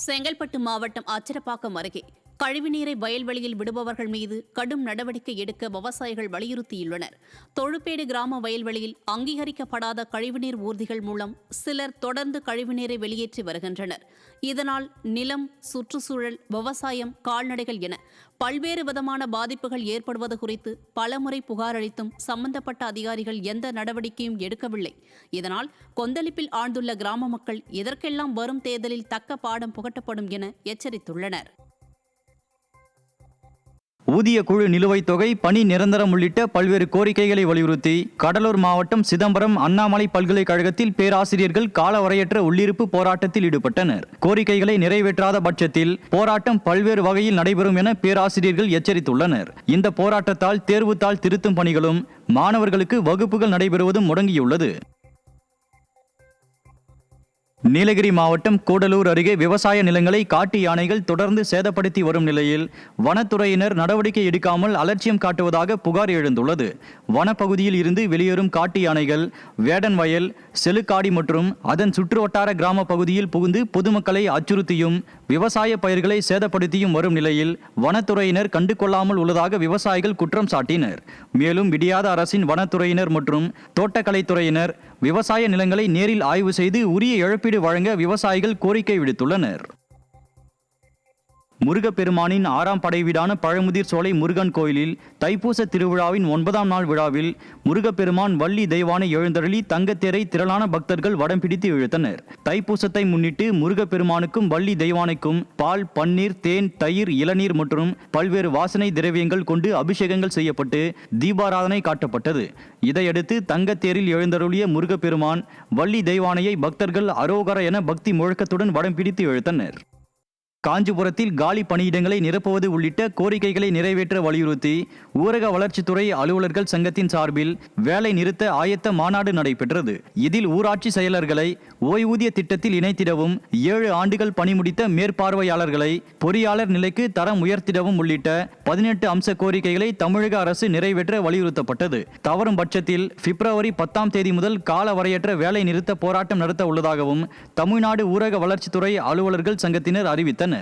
செங்கல்பட்டு மாவட்டம் அச்சரப்பாக்கம் அருகே கழிவுநீரை வயல்வெளியில் விடுபவர்கள் மீது கடும் நடவடிக்கை எடுக்க விவசாயிகள் வலியுறுத்தியுள்ளனர். தொழுப்பேடு கிராம வயல்வெளியில் அங்கீகரிக்கப்படாத கழிவுநீர் ஊர்திகள் மூலம் சிலர் தொடர்ந்து கழிவுநீரை வெளியேற்றி வருகின்றனர். இதனால் நிலம், சுற்றுச்சூழல், விவசாயம், கால்நடைகள் என பல்வேறு விதமான பாதிப்புகள் ஏற்படுவது குறித்து பலமுறை புகார் அளித்தும் சம்பந்தப்பட்ட அதிகாரிகள் எந்த நடவடிக்கையும் எடுக்கவில்லை. இதனால் கொந்தளிப்பில் ஆழ்ந்துள்ள கிராம மக்கள் இதற்கெல்லாம் வரும் தேர்தலில் தக்க பாடம் புகட்டப்படும் என எச்சரித்துள்ளனர். ஊதிய குழு நிலுவைத் தொகை, பணி நிரந்தரம் உள்ளிட்ட பல்வேறு கோரிக்கைகளை வலியுறுத்தி கடலூர் மாவட்டம் சிதம்பரம் அண்ணாமலை பல்கலைக்கழகத்தில் பேராசிரியர்கள் காலவரையற்ற உள்ளிருப்பு போராட்டத்தில் ஈடுபட்டனர். கோரிக்கைகளை நிறைவேற்றாத பட்சத்தில் போராட்டம் பல்வேறு வகையில் நடைபெறும் என பேராசிரியர்கள் எச்சரித்துள்ளனர். இந்த போராட்டத்தால் தேர்வுத்தாள் திருத்தும் பணிகளும் மாணவர்களுக்கு வகுப்புகள் நடைபெறுவதும் முடங்கியுள்ளது. நீலகிரி மாவட்டம் கூடலூர் அருகே விவசாய நிலங்களை காட்டு யானைகள் தொடர்ந்து சேதப்படுத்தி வரும் நிலையில் வனத்துறையினர் நடவடிக்கை எடுக்காமல் அலட்சியம் காட்டுவதாக புகார் எழுந்துள்ளது. வனப்பகுதியில் இருந்து வெளியேறும் காட்டு யானைகள் வேடன் வயல், செலுக்காடி மற்றும் அதன் சுற்றுவட்டார கிராம பகுதியில் புகுந்து பொதுமக்களை அச்சுறுத்தியும் விவசாய பயிர்களை சேதப்படுத்தியும் வரும் நிலையில் வனத்துறையினர் கண்டுகொள்ளாமல் உள்ளதாக விவசாயிகள் குற்றம் சாட்டினர். மேலும் விடியாத அரசின் வனத்துறையினர் மற்றும் தோட்டக்கலைத்துறையினர் விவசாய நிலங்களை நேரில் ஆய்வு செய்து உரிய இழப்பீடு வழங்க விவசாயிகள் கோரிக்கை விடுத்துள்ளனர். முருகப்பெருமானின் 6ஆம் படை வீடான பழமுதிர் சோலை முருகன் கோயிலில் தைப்பூச திருவிழாவின் 9ஆம் நாள் விழாவில் முருகப்பெருமான் வள்ளி தெய்வானை எழுந்தருளி தங்கத்தேரை திரளான பக்தர்கள் வடம் பிடித்து இழுத்தனர். தைப்பூசத்தை முன்னிட்டு முருகப்பெருமானுக்கும் வள்ளி தெய்வானைக்கும் பால், பன்னீர், தேன், தயிர், இளநீர் மற்றும் பல்வேறு வாசனை திரவியங்கள் கொண்டு அபிஷேகங்கள் செய்யப்பட்டு தீபாராதனை காட்டப்பட்டது. இதையடுத்து தங்கத்தேரில் எழுந்தருளிய முருகப்பெருமான் வள்ளி தெய்வானையை பக்தர்கள் அரோகர என பக்தி முழக்கத்துடன் வடம் பிடித்து இழுத்தனர். காஞ்சிபுரத்தில் காலி பணியிடங்களை நிரப்புவது உள்ளிட்ட கோரிக்கைகளை நிறைவேற்ற வலியுறுத்தி ஊரக வளர்ச்சித்துறை அலுவலர்கள் சங்கத்தின் சார்பில் வேலை நிறுத்த ஆயத்த மாநாடு நடைபெற்றது. இதில் ஊராட்சி செயலர்களை ஓய்வூதிய திட்டத்தில் இணைத்திடவும், 7 ஆண்டுகள் பணி முடித்த மேற்பார்வையாளர்களை பொறியாளர் நிலைக்கு தரம் உயர்த்திடவும் உள்ளிட்ட 18 அம்ச கோரிக்கைகளை தமிழக அரசு நிறைவேற்ற வலியுறுத்தப்பட்டது. தவறும் பட்சத்தில் பிப்ரவரி 10ஆம் தேதி முதல் காலவரையற்ற வேலை நிறுத்த போராட்டம் நடத்த உள்ளதாகவும் தமிழ்நாடு ஊரக வளர்ச்சித்துறை அலுவலர்கள் சங்கத்தினர் அறிவித்தனர்.